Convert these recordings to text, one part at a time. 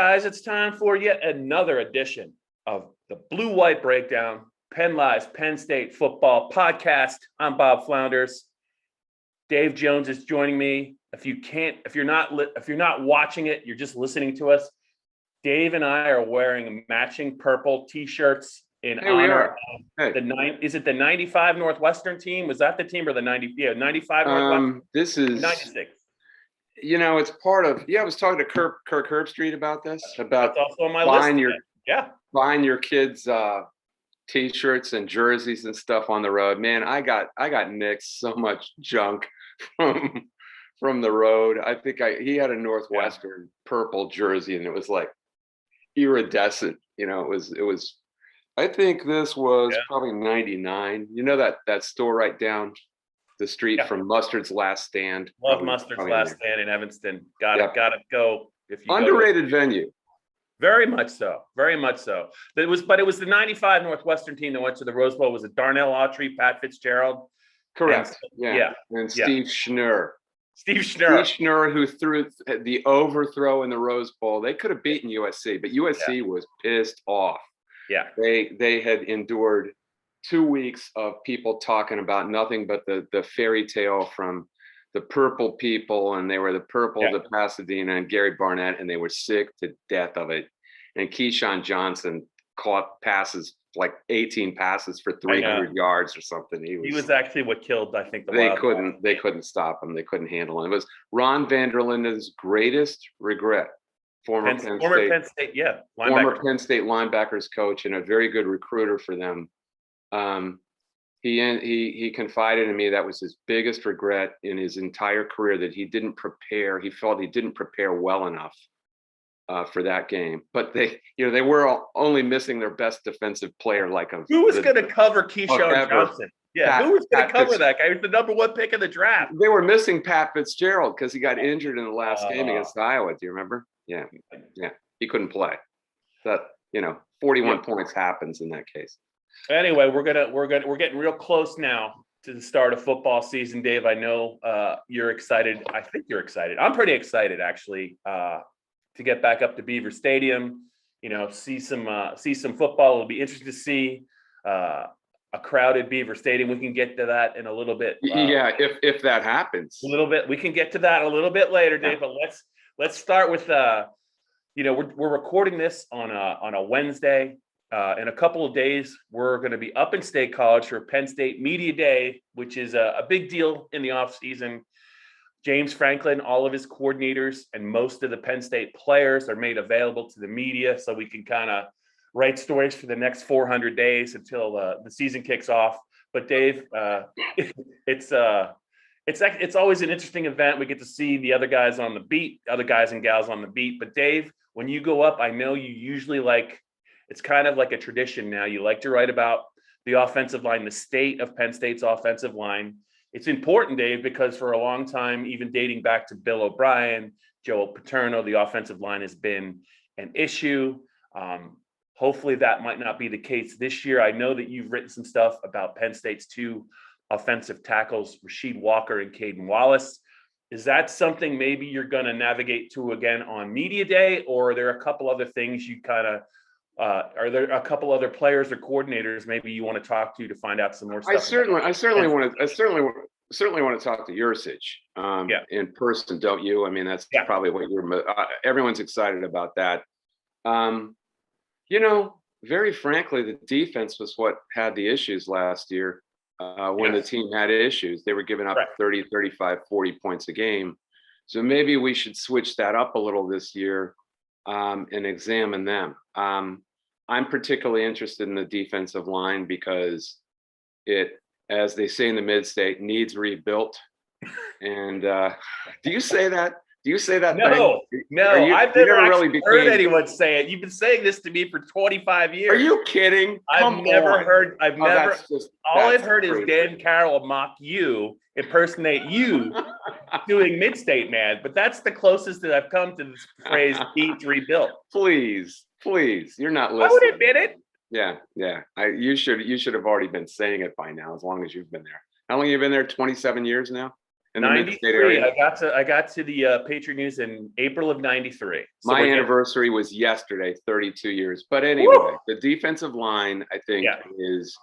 guys, it's time for yet another edition of the Blue White Breakdown, Penn Live's Penn State Football Podcast. I'm Bob Flounders. Dave Jones is joining me. If you're not watching it, you're just listening to us. Dave and I are wearing matching purple T-shirts in honor of the 95 Northwestern team? Was that the team or the 90? Yeah, 95 Northwestern. This is 96. You know, it's part of. Yeah, I was talking to Kirk Herbstreit about this. About that's also on my buying list. buying your kids T-shirts and jerseys and stuff on the road. Man, I got Nick so much junk from the road. I think he had a Northwestern purple jersey and it was like iridescent. You know, it was. I think this was probably 99. You know that store right down the street from Mustard's Last Stand. Love Mustard's Last Stand in Evanston. Gotta go. If you underrated venue. Very much so. Very much so. But it was the 95 Northwestern team that went to the Rose Bowl. Was it Darnell Autry, Pat Fitzgerald? Correct. And Steve Schnurr. Steve Schnurr, who threw the overthrow in the Rose Bowl. They could have beaten USC, but USC was pissed off. Yeah. They had endured 2 weeks of people talking about nothing but the fairy tale from the purple people, and they were the purple to Pasadena and Gary Barnett, and they were sick to death of it. And Keyshawn Johnson caught passes, like 18 passes for 300 yards or something. He was actually what killed, I think, they couldn't stop him. They couldn't handle him. It was Ron Vanderlinde's greatest regret. Former Penn State linebackers coach and a very good recruiter for them. He confided in me that was his biggest regret in his entire career, that he didn't prepare. He felt he didn't prepare well enough for that game. But they were only missing their best defensive player. Who was going to cover Keyshawn Johnson? Yeah, who was going to cover that guy? He was the number one pick in the draft. They were missing Pat Fitzgerald because he got injured in the last game against Iowa. Do you remember? Yeah, he couldn't play. 41 points happens in that case. Anyway, we're getting real close now to the start of football season, Dave. I know you're excited. I think you're excited. I'm pretty excited actually to get back up to Beaver Stadium. See some football. It'll be interesting to see a crowded Beaver Stadium. We can get to that in a little bit. If that happens, a little bit. We can get to that a little bit later, Dave. But let's start with we're recording this on a Wednesday. In a couple of days, we're going to be up in State College for Penn State Media Day, which is a big deal in the offseason. James Franklin, all of his coordinators, and most of the Penn State players are made available to the media so we can kind of write stories for the next 400 days until the season kicks off. But Dave, it's always an interesting event. We get to see the other guys on the beat, other guys and gals on the beat. But Dave, when you go up, I know you usually it's kind of like a tradition now. You like to write about the offensive line, the state of Penn State's offensive line. It's important, Dave, because for a long time, even dating back to Bill O'Brien, Joe Paterno, the offensive line has been an issue. Hopefully that might not be the case this year. I know that you've written some stuff about Penn State's two offensive tackles, Rasheed Walker and Caden Wallace. Is that something maybe you're going to navigate to again on Media Day, or are there a couple other things you kind of are there a couple other players or coordinators maybe you want to talk to find out some more stuff? I certainly want to talk to Yursich in person, don't you? I mean, that's probably what everyone's excited about that. Very frankly, the defense was what had the issues last year. When the team had issues, they were giving up 30, 35, 40 points a game. So maybe we should switch that up a little this year and examine them. I'm particularly interested in the defensive line because it, as they say in the mid-state, needs rebuilt. And do you say that? Do you say that? No. I've never actually heard anyone say it. You've been saying this to me for 25 years. Are you kidding? I've heard is Dan Carroll mock you, impersonate you doing mid-state man, but that's the closest that I've come to this phrase needs rebuilt. Please, you're not listening. I would admit it. Yeah. You should have already been saying it by now, as long as you've been there. How long have you been there? 27 years now? in the Mid-State 93. area? I got to the Patriot News in April of 93. So My anniversary was yesterday, 32 years. But anyway, Woo! the defensive line, I think, Yeah. is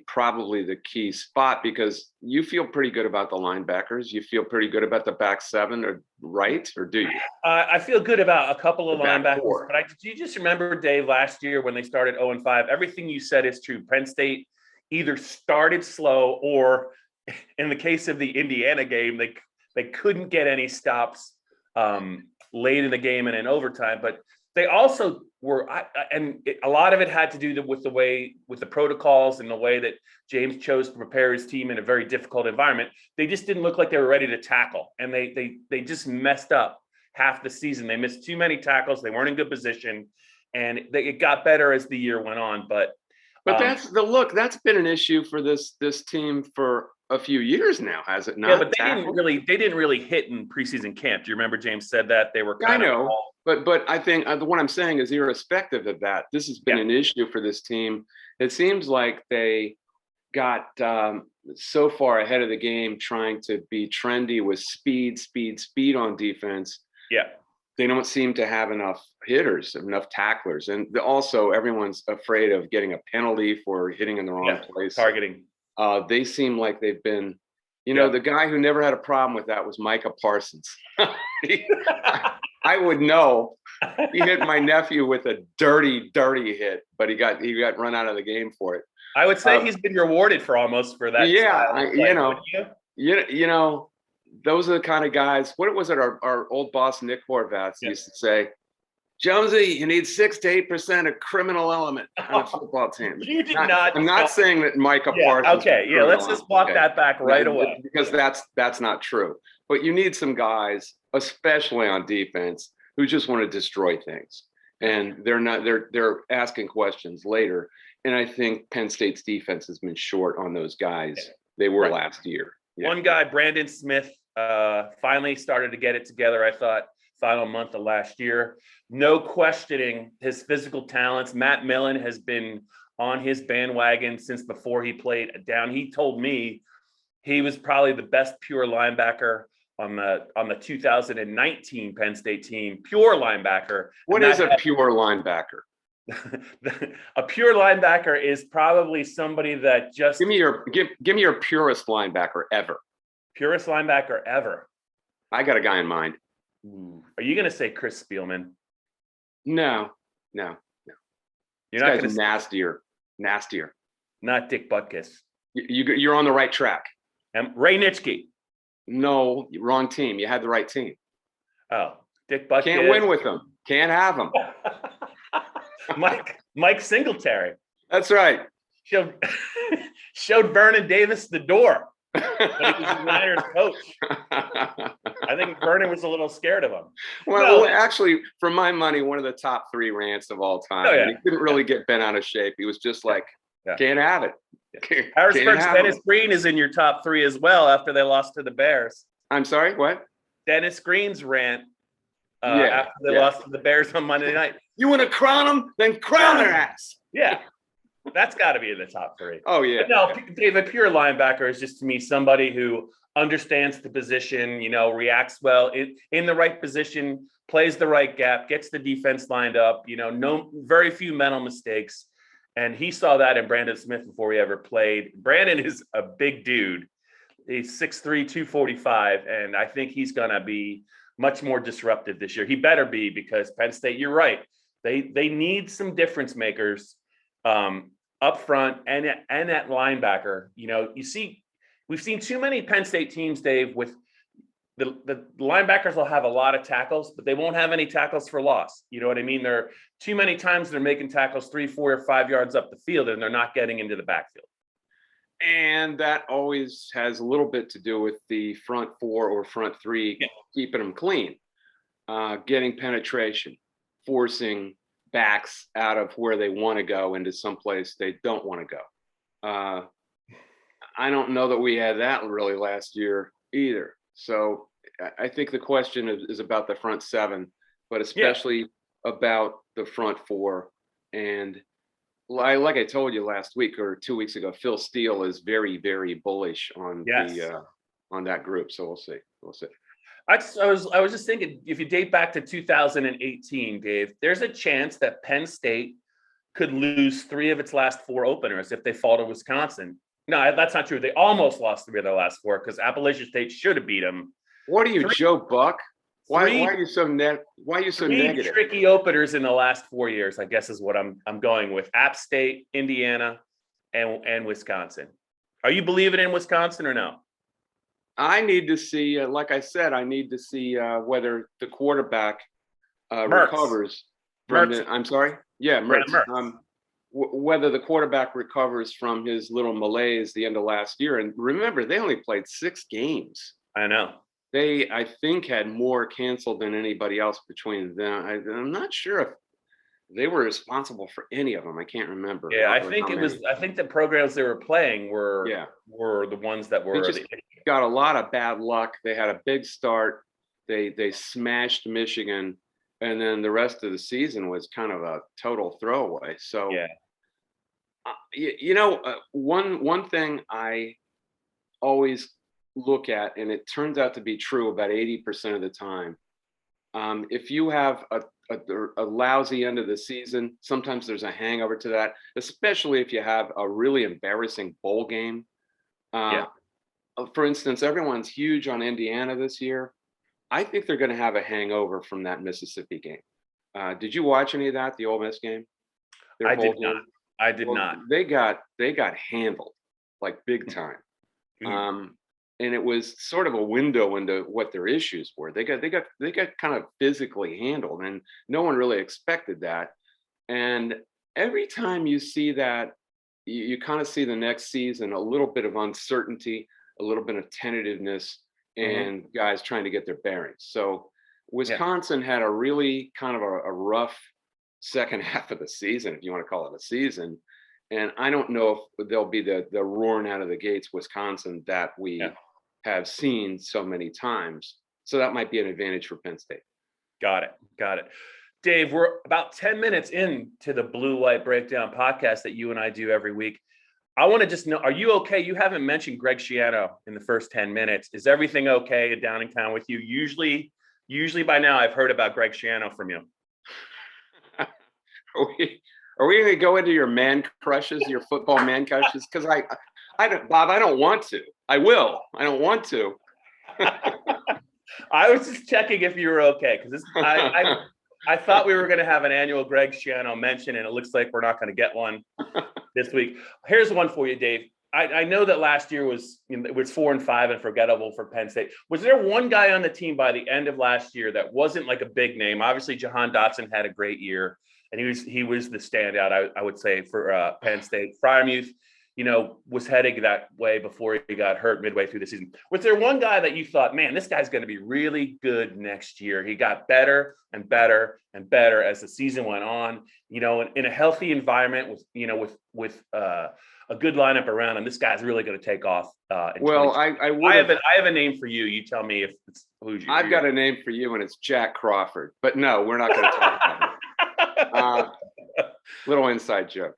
probably the key spot, because you feel pretty good about the linebackers. You feel pretty good about the back seven, or right? Or do you? I feel good about a couple of The back linebackers, four. but do you just remember, Dave, last year when they started 0-5? Everything you said is true. Penn State either started slow, or in the case of the Indiana game, they couldn't get any stops late in the game and in overtime. But they also were, a lot of it had to do with the protocols and the way that James chose to prepare his team in a very difficult environment. They just didn't look like they were ready to tackle, and they just messed up half the season. They missed too many tackles. They weren't in good position, and it got better as the year went on. But that's been an issue for this team for a few years now, has it not? Yeah, but they didn't really hit in preseason camp. Do you remember James said that they were kind of but I think what I'm saying is, irrespective of that, this has been an issue for this team. It seems like they got so far ahead of the game trying to be trendy with speed on defense. Yeah. They don't seem to have enough hitters, enough tacklers. And also everyone's afraid of getting a penalty for hitting in the wrong place. Targeting. They seem like they've been, the guy who never had a problem with that was Micah Parsons. I would know. He hit my nephew with a dirty hit, but he got run out of the game for it. I would say he's been rewarded for that. Yeah, those are the kind of guys. What was it? Our old boss Nick Horvath used to say, Jonesy, you need 6 to 8% of criminal element on a football team. You did not. I'm not saying that Micah Parsons. Okay, let's just walk that back right away, because that's not true. But you need some guys, especially on defense, who just want to destroy things, and they're asking questions later. And I think Penn State's defense has been short on those guys. They were last year. Yeah. One guy, Brandon Smith, finally started to get it together, I thought, final month of last year. No questioning his physical talents. Matt Millen has been on his bandwagon since before he played down. He told me he was probably the best pure linebacker on the 2019 Penn State team. Pure linebacker. What is a pure linebacker? A pure linebacker is probably somebody that just give me your purest linebacker ever. Purest linebacker ever. I got a guy in mind. Are you going to say Chris Spielman? No. You're not going to nastier. Not Dick Butkus. You're on the right track. Ray Nitschke. No, wrong team. You had the right team. Oh, Dick Butkus. Can't win with them. Can't have them. Mike Singletary. That's right. Showed Vernon Davis the door when he was the Niners coach. I think Vernon was a little scared of him. Well, actually, for my money, one of the top 3 rants of all time. And he couldn't really get bent out of shape. He was just like, can't have it. Harrisburg's Dennis Green is in your top 3 as well after they lost to the Bears. I'm sorry, what? Dennis Green's rant after they lost to the Bears on Monday night. You want to crown them? Then crown their ass. Yeah. That's got to be in the top 3. Oh, yeah. But no, Dave, a pure linebacker is just, to me, somebody who understands the position, reacts well in the right position, plays the right gap, gets the defense lined up, very few mental mistakes. And he saw that in Brandon Smith before he ever played. Brandon is a big dude. He's 6'3", 245, and I think he's going to be much more disruptive this year. He better be, because Penn State, you're right. They need some difference makers up front and at linebacker. We've seen too many Penn State teams, Dave, with the linebackers will have a lot of tackles, but they won't have any tackles for loss. You know what I mean? There are too many times they're making tackles 3, 4, or 5 yards up the field, and they're not getting into the backfield. And that always has a little bit to do with the front 4 or front 3 keeping them clean, getting penetration, forcing backs out of where they want to go into someplace they don't want to go. I don't know that we had that really last year either. So I think the question is about the front 7, but especially about the front 4. And like I told you last week or 2 weeks ago, Phil Steele is very, very bullish on on that group. So we'll see. We'll see. I was just thinking, if you date back to 2018, Dave, there's a chance that Penn State could lose 3 of its last 4 openers if they fall to Wisconsin. No, that's not true. They almost lost 3 of their last 4 because Appalachian State should have beat them. What are you, 3, Joe Buck? Why three- are you so why are you so 3 negative? tricky openers in the last 4 years, I guess is what I'm going with. App State, Indiana, and Wisconsin. Are you believing in Wisconsin or no? I need to see, like I said, I need to see whether the quarterback Mertz. recovers from Mertz. I'm sorry? Yeah, Mertz. Mertz. Whether the quarterback recovers from his little malaise the end of last year. And remember, they only played 6 games. I know. They, I think, had more canceled than anybody else between them. I'm not sure if they were responsible for any of them. I can't remember. Yeah, I think it was. I think the programs they were playing were the ones that were. They just got a lot of bad luck. They had a big start. They smashed Michigan, and then the rest of the season was kind of a total throwaway. So yeah, one thing I always look at, and it turns out to be true about 80% of the time. If you have a lousy end of the season, sometimes there's a hangover to that, especially if you have a really embarrassing bowl game. For instance, everyone's huge on Indiana this year. I think they're going to have a hangover from that Mississippi game. Did you watch any of that, the Ole Miss game? I did not. I did not. They got handled like big time. And it was sort of a window into what their issues were. They got kind of physically handled, and no one really expected that. And every time you see that, you kind of see the next season a little bit of uncertainty, a little bit of tentativeness, and guys trying to get their bearings. So Wisconsin had a really kind of a rough second half of the season, if you want to call it a season. And I don't know if they'll be the roaring out of the gates Wisconsin that we have seen so many times. So that might be an advantage for Penn State. Got it. Dave, we're about 10 minutes into the Blue White Breakdown podcast that you and I do every week. I want to just know, are you okay? You haven't mentioned Greg Schiano in the first 10 minutes. Is everything okay down in town with you? Usually by now I've heard about Greg Schiano from you. Are we going to go into your man crushes, your football man crushes? Because I don't, Bob, I don't want to. I will. I don't want to. I was just checking if you were okay, because I thought we were going to have an annual Greg Schiano mention, and it looks like we're not going to get one this week. Here's one for you, Dave. I know that last year was 4-5 and forgettable for Penn State. Was there one guy on the team by the end of last year that wasn't like a big name? Obviously, Jahan Dotson had a great year, and he was the standout, I would say, for Penn State. Fryermuth, was heading that way before he got hurt midway through the season. Was there one guy that you thought, man, this guy's going to be really good next year? He got better and better and better as the season went on. In a healthy environment with a good lineup around him, this guy's really going to take off. Well, I have a name for you. You tell me if it's who's you. I've got a name for you, and it's Jack Crawford. But no, we're not going to talk about it. Little inside joke.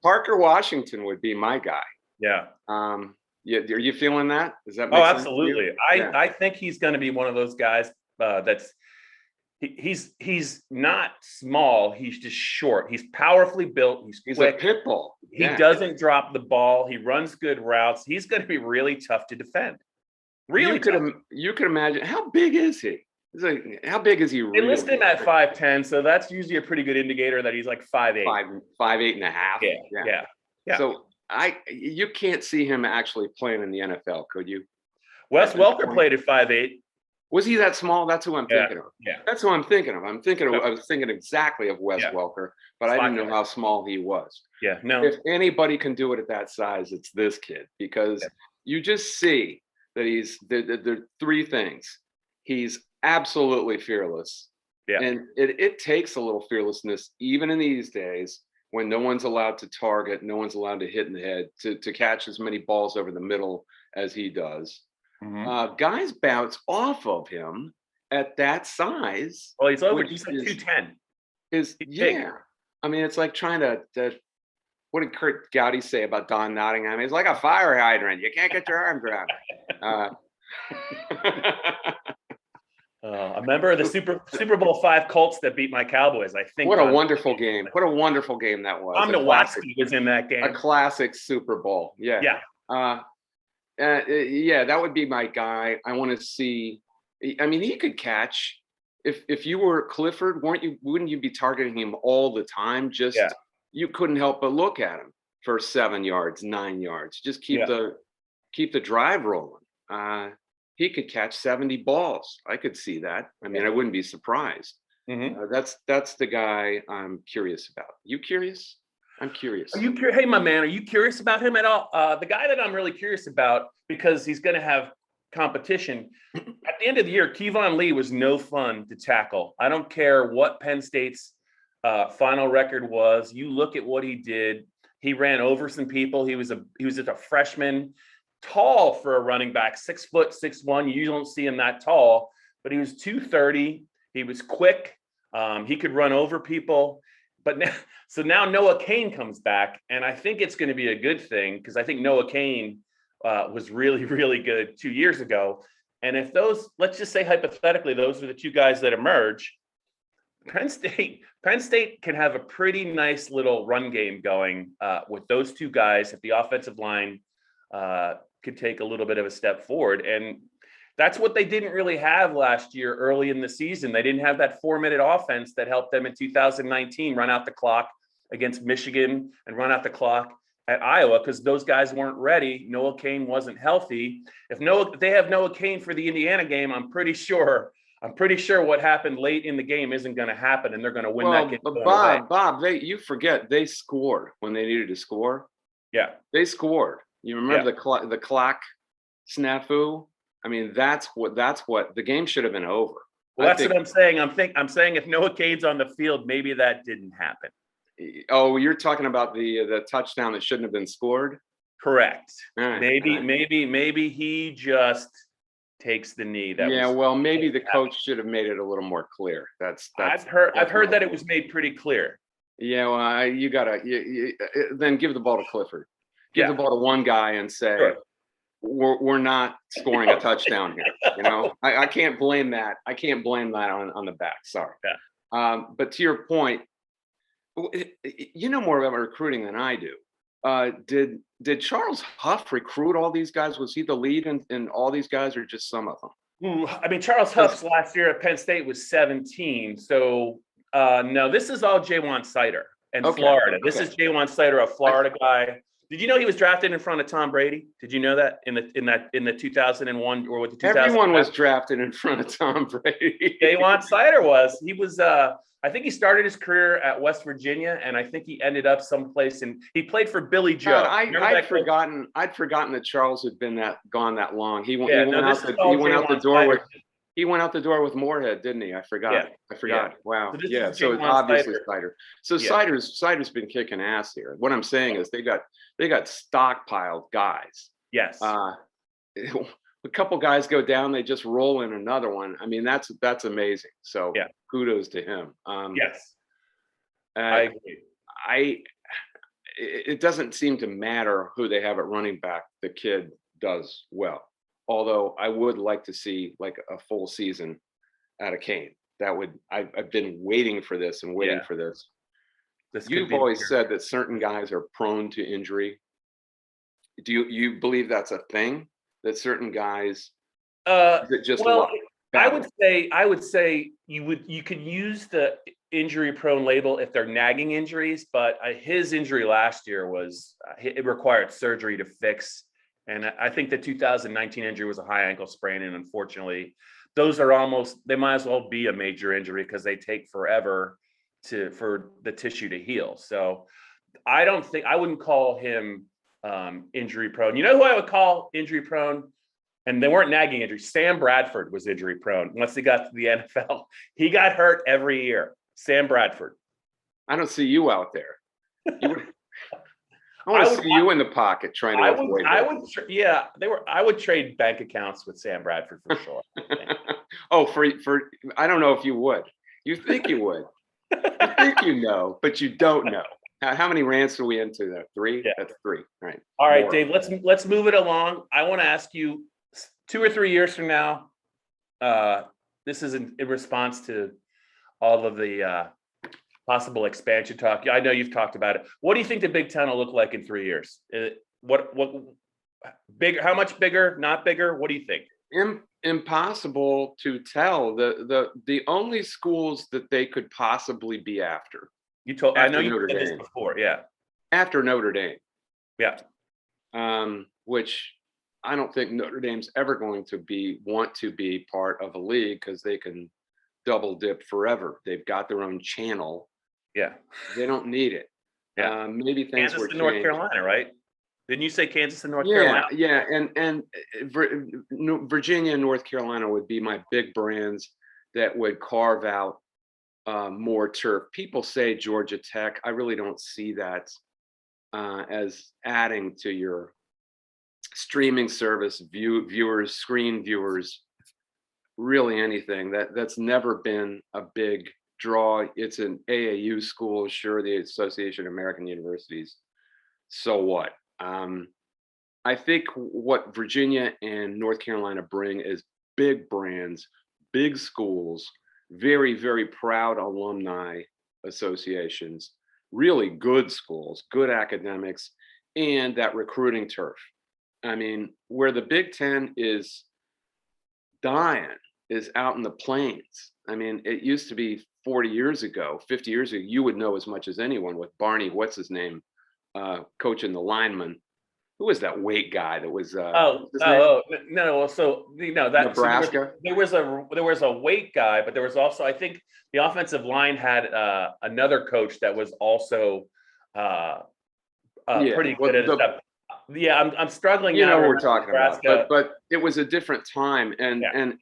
Parker Washington would be my guy. Yeah. Are you feeling that? Does that make sense? Absolutely. I think he's going to be one of those guys he's not small. He's just short. He's powerfully built. He's quick. A pit bull. He doesn't drop the ball. He runs good routes. He's going to be really tough to defend. Really, you could imagine, how big is he? How big is he? They list him at 5'10", so that's usually a pretty good indicator that he's like 5'8". 5'8 and a half. Yeah. So you can't see him actually playing in the NFL, could you? Wes Welker played at 5'8". Was he that small? That's who I'm thinking of. Yeah. That's who I'm thinking of. I was thinking exactly of Wes Welker, but I didn't know how small he was. Yeah. No. If anybody can do it at that size, it's this kid, because you just see that there are 3 things. He's absolutely fearless. Yeah. And it takes a little fearlessness, even in these days when no one's allowed to target, no one's allowed to hit in the head, to catch as many balls over the middle as he does. Mm-hmm. Guys bounce off of him at that size. Well, he's like 210. I mean, it's like trying to what did Kurt Gowdy say about Don Nottingham? He's like a fire hydrant. You can't get your arms around it. Uh, A member of the Super Bowl V Colts that beat my Cowboys. I think. What a wonderful game! What a wonderful game that was. Tom Nowatzki was in that game. A classic Super Bowl. Yeah. Yeah. Yeah, that would be my guy. I want to see. I mean, he could catch. If you were Clifford, wouldn't you be targeting him all the time? Just you couldn't help but look at him for 7 yards, 9 yards. Just keep the drive rolling. He could catch 70 balls. I could see that. I mean, I wouldn't be surprised. That's the guy I'm curious about. You curious? I'm curious. Are you curious? Hey, my man, are you curious about him at all? The guy that I'm really curious about, because he's going to have competition at the end of the year. Kevon Lee was no fun to tackle. I don't care what Penn State's final record was. You look at what he did. He ran over some people. He was just a freshman, tall for a running back, 6 foot 6'1". You don't see him that tall, but he was 230. He was quick. He could run over people. But now Noah Cain comes back, and I think it's going to be a good thing, because I think Noah Cain was really, really good 2 years ago. And if those, let's just say hypothetically, those are the two guys that emerge, Penn State can have a pretty nice little run game going with those two guys if the offensive line could take a little bit of a step forward. And that's what they didn't really have last year early in the season. They didn't have that 4-minute offense that helped them in 2019 run out the clock against Michigan and run out the clock at Iowa, because those guys weren't ready. Noah Cain wasn't healthy. If they have Noah Cain for the Indiana game, I'm pretty sure what happened late in the game isn't going to happen, and they're going to win that game. But Bob, you forget they scored when they needed to score. Yeah, they scored. You remember the clock snafu? I mean, that's what the game should have been over. Well, that's what I'm saying. I'm saying if Noah Cain's on the field, maybe that didn't happen. Oh, you're talking about the touchdown that shouldn't have been scored? Correct. Right. Maybe he just takes the knee. Maybe the coach should have made it a little more clear. I've heard that it was made pretty clear. Yeah, well, you gotta then give the ball to Clifford. Give the ball to one guy and say, sure, we're not scoring a touchdown here. You know, I can't blame that. I can't blame that on the back. Sorry. Yeah. But to your point, you know more about recruiting than I do. Did Charles Huff recruit all these guys? Was he the lead in all these guys, or just some of them? I mean, Charles Huff's last year at Penn State was 17. So no, this is all Jaywan Sider and Florida. This is Jaywan Sider, a Florida guy. Did you know he was drafted in front of Tom Brady? Did you know that in the 2001 or with the 2000? Everyone was drafted in front of Tom Brady. Jaywan Sider was. He was. I think he started his career at West Virginia, and I think he ended up someplace, and he played for Billy Joe. I'd forgotten that Charles had been gone that long. He went out the door with Moorhead, didn't he? I forgot. Yeah. I forgot. Yeah. Wow. So it's obviously Sider. So Sider's been kicking ass here. What I'm saying is they got stockpiled guys. Yes. A couple guys go down, they just roll in another one. I mean, that's amazing. So kudos to him. Yes. I agree. It doesn't seem to matter who they have at running back. The kid does well. Although I would like to see like a full season out of Cain. I've been waiting for this and waiting for this. You've always said that certain guys are prone to injury. Do you believe that's a thing? That certain guys, is it just luck? I would say you could use the injury prone label if they're nagging injuries, but his injury last year was it required surgery to fix, and I think the 2019 injury was a high ankle sprain, and unfortunately, those are they might as well be a major injury because they take forever for the tissue to heal. So I wouldn't call him injury prone. You know who I would call injury prone? And they weren't nagging injuries. Sam Bradford was injury prone. Once he got to the NFL, he got hurt every year. Sam Bradford. I don't see you out there. I want to see you in the pocket trying to avoid it. I would trade bank accounts with Sam Bradford for sure. for I don't know if you would. You think you would. You think you know, but you don't know. How many rants are we into there? 3? Yeah. That's 3, right? All right, Dave, let's move it along. I want to ask you 2 or 3 years from now, this is in response to all of the possible expansion talk. I know you've talked about it. What do you think the Big Ten will look like in 3 years? What bigger? How much bigger? Not bigger? What do you think? Impossible to tell. The only schools that they could possibly be after. I know you said this before. Yeah. After Notre Dame. Yeah. Which I don't think Notre Dame's ever going to want to be part of a league because they can double dip forever. They've got their own channel. Yeah. They don't need it. Yeah. Maybe things were Kansas and North changed. Carolina, right? Didn't you say Kansas and North Carolina? Yeah, and Virginia and North Carolina would be my big brands that would carve out more turf. People say Georgia Tech. I really don't see that as adding to your streaming service viewers, screen viewers, really anything. That's never been a big draw. It's an AAU school, sure, the Association of American Universities. So what? I think what Virginia and North Carolina bring is big brands, big schools, very, very proud alumni associations, really good schools, good academics, and that recruiting turf. I mean, where the Big Ten is dying is out in the plains. I mean, it used to be 40 years ago, 50 years ago, you would know as much as anyone with Barney, what's his name, coaching the lineman. Who was that weight guy that was? No. So that Nebraska. So there was a weight guy, but there was also, I think, the offensive line had another coach that was also pretty good at stuff. Yeah, I'm struggling. You know what we're talking about, but it was a different time, and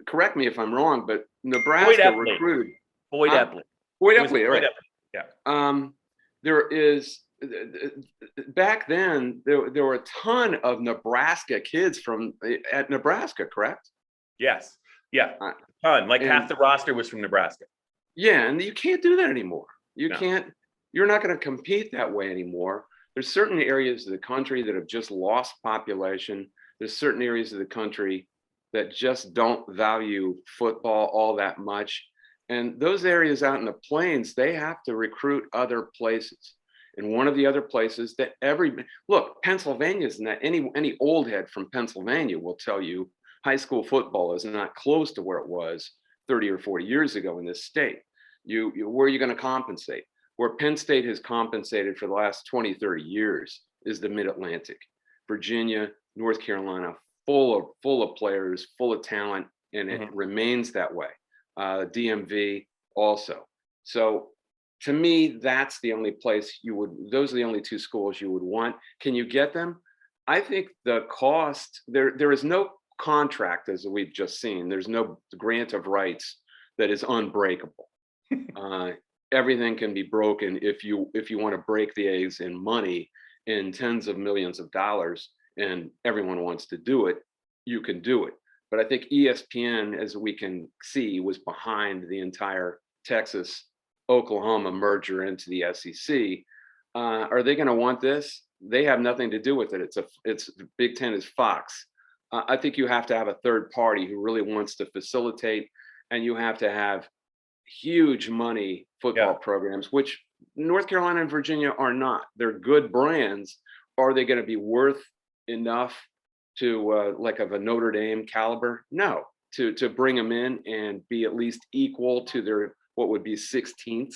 correct me if I'm wrong, but Nebraska recruited Boyd Epley. Right? Yeah. There is. Back then, there were a ton of Nebraska kids at Nebraska, correct? Yes. Yeah. Ton. Like half the roster was from Nebraska. Yeah, and you can't do that anymore. Can't. You're not going to compete that way anymore. There's certain areas of the country that have just lost population. There's certain areas of the country that just don't value football all that much. And those areas out in the plains, they have to recruit other places. And one of the other places that Pennsylvania is not any old head from Pennsylvania will tell you high school football is not close to where it was 30 or 40 years ago in this state. Where are you going to compensate? Where Penn State has compensated for the last 20, 30 years is the Mid-Atlantic. Virginia, North Carolina, full of players, full of talent, and it remains that way. DMV also. So to me, that's the only place those are the only two schools you would want. Can you get them? I think the cost, there is no contract, as we've just seen. There's no grant of rights that is unbreakable. Everything can be broken if you want to break the eggs in money in tens of millions of dollars, and everyone wants to do it, you can do it. But I think ESPN, as we can see, was behind the entire Texas-Oklahoma merger into the SEC. Are they going to want this? They have nothing to do with it. It's Big Ten is Fox. I think you have to have a third party who really wants to facilitate, and you have to have huge money football programs, which North Carolina and Virginia are not. They're good brands. Are they going to be worth enough to like of a Notre Dame caliber? No, to bring them in and be at least equal to their what would be 16ths.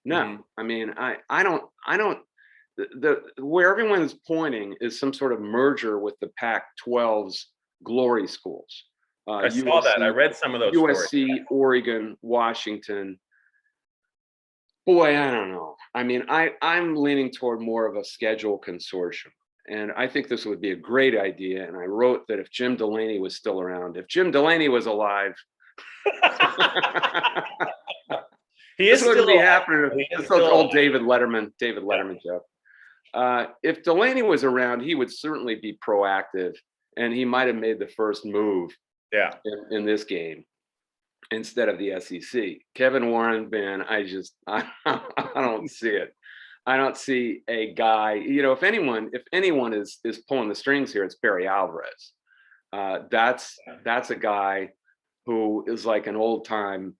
No, I mean, I don't. Where everyone is pointing is some sort of merger with the Pac-12's glory schools. I saw that. I read some of those. USC, stories. Oregon, Washington. Boy, I don't know. I mean, I'm leaning toward more of a schedule consortium. And I think this would be a great idea. And I wrote that if Jim Delaney was still around, if Jim Delaney was alive, he is still be happening. It's an old David Letterman joke. If Delaney was around, he would certainly be proactive, and he might have made the first move in this game instead of the SEC. Kevin Warren, man, I don't see it. I don't see a guy, if anyone is pulling the strings here, it's Barry Alvarez. That's a guy who is like an old time.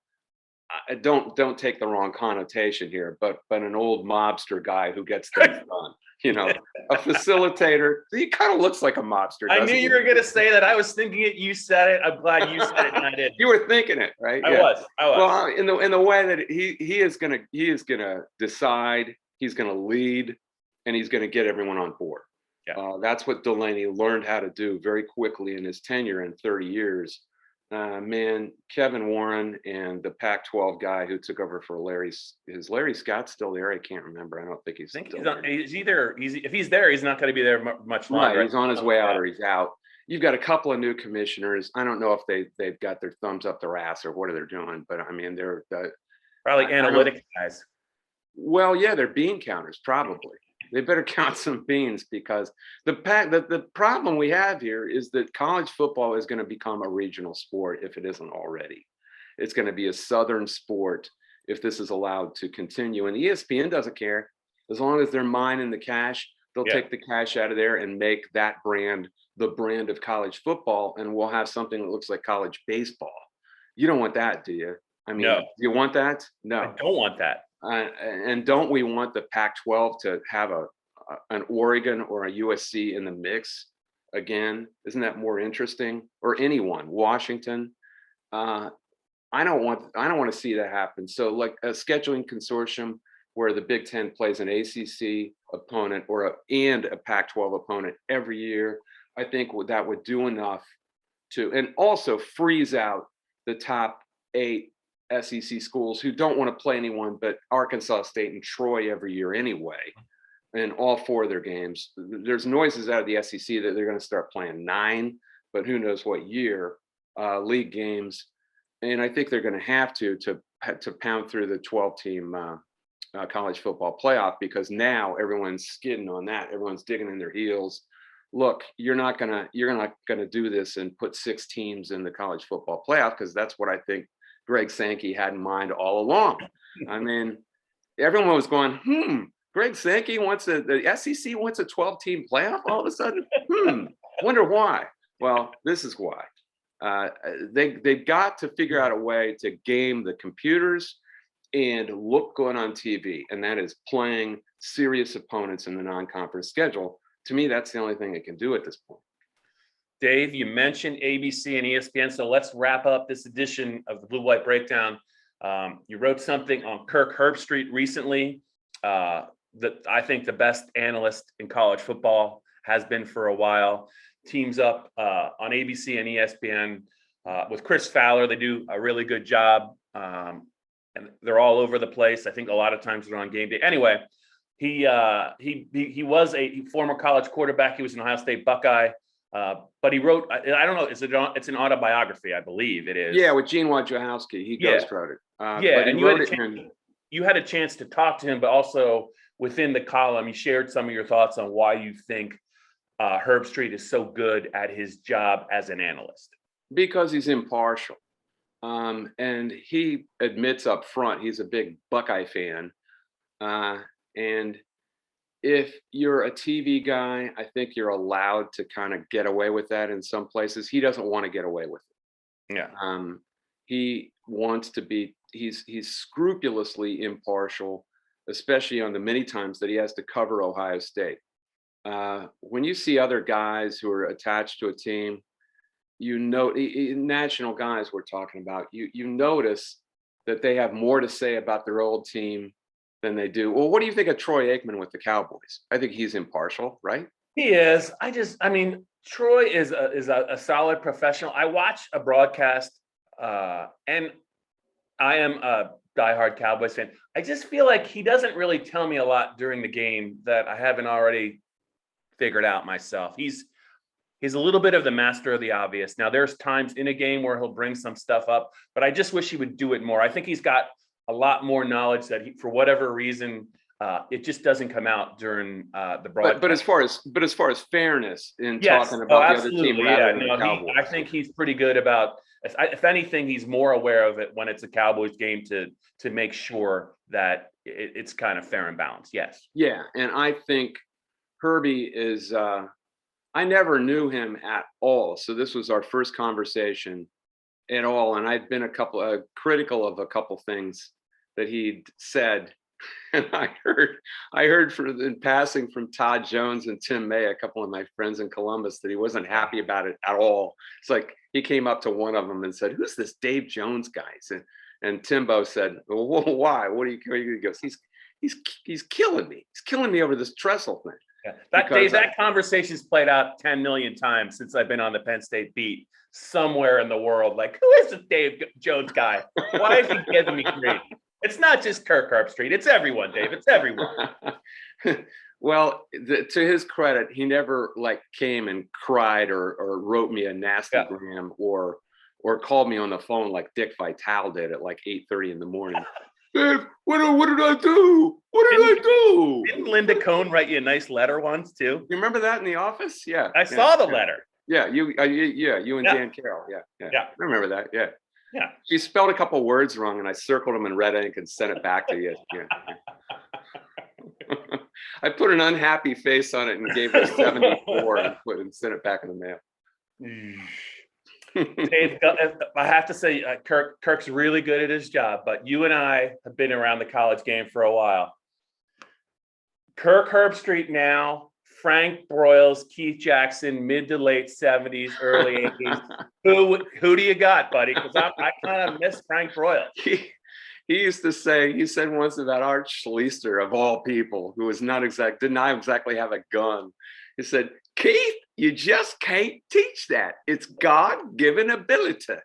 Don't take the wrong connotation here, but an old mobster guy who gets things done. You know, a facilitator. He kind of looks like a mobster. I knew Doesn't you he? were going to say that. I was thinking it. You said it. I'm glad you said it, and I didn't. You were thinking it, right? I Yeah. was. Well, in the way that he is gonna decide, he's gonna lead, and he's gonna get everyone on board. Yeah. That's what Delaney learned how to do very quickly in his tenure in 30 years. Man, Kevin Warren and the Pac-12 guy who took over for is Larry Scott still there? I can't remember. I don't think he's. I think still he's there. on, if he's there, he's not going to be there much longer. Right, he's on his way out or he's out. You've got a couple of new commissioners. I don't know if they've got their thumbs up their ass or what are they doing, but I mean they're probably analytics guys. Well, yeah, they're bean counters probably. They better count some beans because the problem we have here is that college football is going to become a regional sport if it isn't already. It's going to be a Southern sport if this is allowed to continue. And ESPN doesn't care. As long as they're mining the cash, they'll take the cash out of there and make that brand the brand of college football, and we'll have something that looks like college baseball. You don't want that, do you? I mean, No. You want that? No. I don't want that. And don't we want the Pac-12 to have an Oregon or a USC in the mix again? Isn't that more interesting? Or anyone, Washington? I don't want to see that happen. So, like a scheduling consortium where the Big Ten plays an ACC opponent and a Pac-12 opponent every year, I think that would do enough to, and also freeze out the top 8 SEC schools who don't want to play anyone but Arkansas State and Troy every year anyway, in all 4 of their games. There's noises out of the SEC that they're going to start playing 9, but who knows what year, league games. And I think they're going to have to pound through the 12-team college football playoff, because now everyone's skidding on that. Everyone's digging in their heels. Look, you're not gonna do this and put 6 teams in the college football playoff, because that's what I think Greg Sankey had in mind all along. I mean, everyone was going, Greg Sankey the SEC wants a 12-team playoff all of a sudden? Wonder why. Well, this is why. They've got to figure out a way to game the computers and look good on TV, and that is playing serious opponents in the non-conference schedule. To me, that's the only thing it can do at this point. Dave, you mentioned ABC and ESPN, so let's wrap up this edition of the Blue White Breakdown. You wrote something on Kirk Herbstreit recently that I think the best analyst in college football has been for a while. Teams up on ABC and ESPN with Chris Fowler. They do a really good job, and they're all over the place. I think a lot of times they're on game day. Anyway, he was a former college quarterback. He was an Ohio State Buckeye. But he wrote, I don't know, it's an autobiography, I believe it is. Yeah, with Gene Wojciechowski, he ghostwrote it. And you had a chance to talk to him, but also within the column, you shared some of your thoughts on why you think Herbstreit is so good at his job as an analyst. Because he's impartial. And he admits up front, he's a big Buckeye fan. And if you're a TV guy, I think you're allowed to kind of get away with that in some places. He doesn't want to get away with it. Yeah. He wants to be, he's scrupulously impartial, especially on the many times that he has to cover Ohio State. When you see other guys who are attached to a team, you know, national guys we're talking about, you notice that they have more to say about their old team than they do. Well, what do you think of Troy Aikman with the Cowboys? I think he's impartial, right? He is. I mean, Troy is a solid professional. I watch a broadcast, and I am a diehard Cowboys fan. I just feel like he doesn't really tell me a lot during the game that I haven't already figured out myself. He's a little bit of the master of the obvious. Now, there's times in a game where he'll bring some stuff up, but I just wish he would do it more. I think he's got a lot more knowledge that he, for whatever reason, it just doesn't come out during the broadcast. But as far as fairness in talking about the other team, I think he's pretty good about. If anything, he's more aware of it when it's a Cowboys game to make sure that it's kind of fair and balanced. Yes. Yeah, and I think Herbie is I never knew him at all. So this was our first conversation at all. And I'd been critical of a couple things that he'd said. And I heard in passing from Todd Jones and Tim May, a couple of my friends in Columbus, that he wasn't happy about it at all. It's like he came up to one of them and said, "Who's this Dave Jones guy?" And Timbo said, "Well, why? What do you?" He goes, "He's killing me. He's killing me over this trestle thing." Yeah. That conversation's played out 10 million times since I've been on the Penn State beat somewhere in the world. Like, who is this Dave Jones guy? Why is he giving me grief? It's not just Kirk Herbstreit. It's everyone, Dave. It's everyone. Well, to his credit, he never came and cried or wrote me a nasty gram or called me on the phone like Dick Vitale did at 8:30 in the morning. Dave, what did I do? What did I do? Didn't Linda Cohn write you a nice letter once too? You remember that in the office? Yeah. I saw the letter. Yeah, you and Dan Carroll. Yeah. I remember that. Yeah. Yeah. She spelled a couple words wrong, and I circled them in red ink and sent it back to you. Yeah. I put an unhappy face on it and gave her 74 and sent it back in the mail. Dave, I have to say, Kirk's really good at his job, but you and I have been around the college game for a while. Kirk Herbstreit now, Frank Broyles, Keith Jackson, mid to late 70s, early 80s. Who do you got, buddy? Because I kind of miss Frank Broyles. He used to say, he said once about Art Schleister, of all people, who was did not exactly have a gun. He said, "Keith, you just can't teach that. It's God-given ability."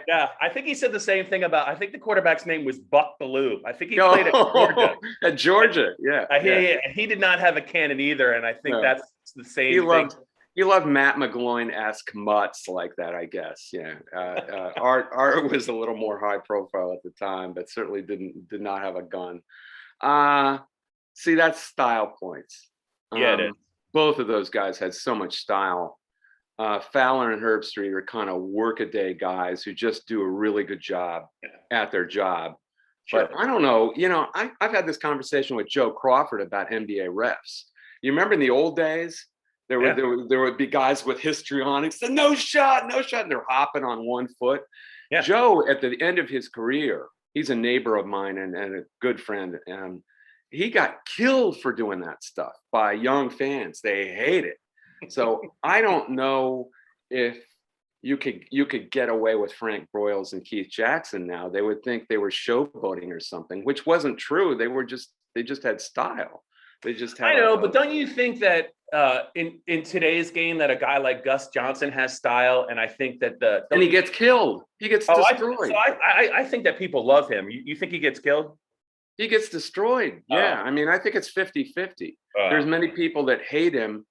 Yeah, I think he said the same thing I think the quarterback's name was Buck Bellew. I think he played at Georgia. At Georgia, yeah. He did not have a cannon either, and I think that's the same thing. You love Matt McGloin-esque mutts like that, I guess. Yeah. Art was a little more high profile at the time, but certainly did not have a gun. See, that's style points. Yeah, it is. Both of those guys had so much style. Fowler and Herbstreit are kind of workaday guys who just do a really good job at their job. Sure. But I don't know, I've had this conversation with Joe Crawford about NBA refs. You remember in the old days, there would be guys with histrionics, and no shot, and they're hopping on one foot. Yeah. Joe, at the end of his career, he's a neighbor of mine and a good friend, and he got killed for doing that stuff by young fans. They hate it. So I don't know if you could get away with Frank Broyles and Keith Jackson now. They would think they were showboating or something, which wasn't true. They just had style. They just had. I know, but don't you think that in today's game that a guy like Gus Johnson has style, and I think that and he gets killed. He gets destroyed. I think that people love him. You think he gets killed? He gets destroyed. Yeah. I mean, I think it's 50-50. There's many people that hate him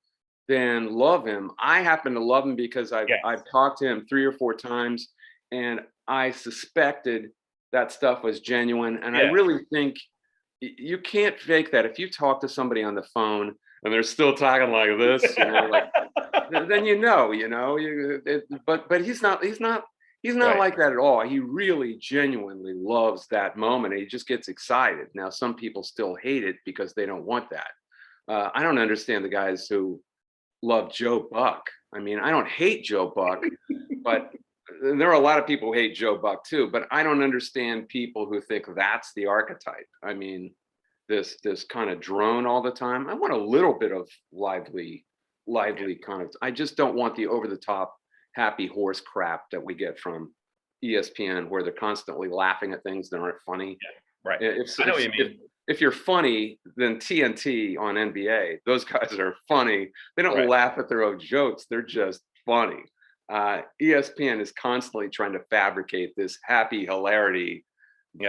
than love him. I happen to love him because I've talked to him 3 or 4 times, and I suspected that stuff was genuine. And I really think you can't fake that. If you talk to somebody on the phone and they're still talking like this, then but he's not like that at all. He really genuinely loves that moment. And he just gets excited. Now, some people still hate it because they don't want that. I don't understand the guys who love Joe Buck. I mean, I don't hate Joe Buck, but there are a lot of people who hate Joe Buck too. But I don't understand people who think that's the archetype. I mean, this kind of drone all the time. I want a little bit of lively kind of. I just don't want the over the top happy horse crap that we get from ESPN, where they're constantly laughing at things that aren't funny. Yeah, right. I know what you mean. If you're funny, then TNT on NBA, those guys are funny. They don't laugh at their own jokes. They're just funny. ESPN is constantly trying to fabricate this happy hilarity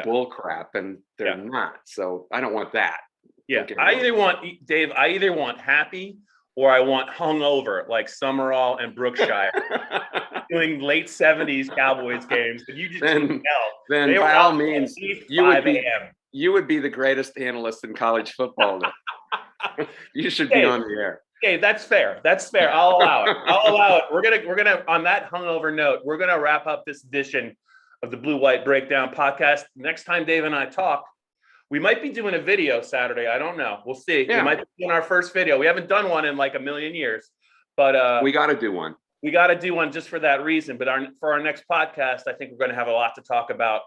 bull crap, and they're not. So I don't want that. Yeah, I either want happy or I want hungover, like Summerall and Brookshire doing late 70s Cowboys games. And you just couldn't tell. Then by all means, you would be the greatest analyst in college football. You should be on the air. Okay, that's fair. I'll allow it. We're gonna on that hungover note, we're gonna wrap up this edition of the Blue White Breakdown podcast. Next time Dave and I talk, We might be doing a video Saturday. I don't know. We'll see. Yeah. We might be doing our first video. We haven't done one in like a million years, but we got to do one. We got to do one just for that reason. But for our next podcast, I think we're going to have a lot to talk about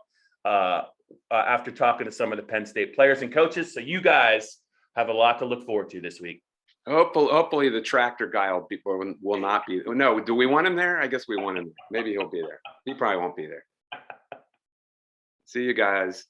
after talking to some of the Penn State players and coaches. So you guys have a lot to look forward to this week. Hopefully the tractor guy will not be. No, do we want him there? I guess we want him. Maybe he'll be there. He probably won't be there. See you guys.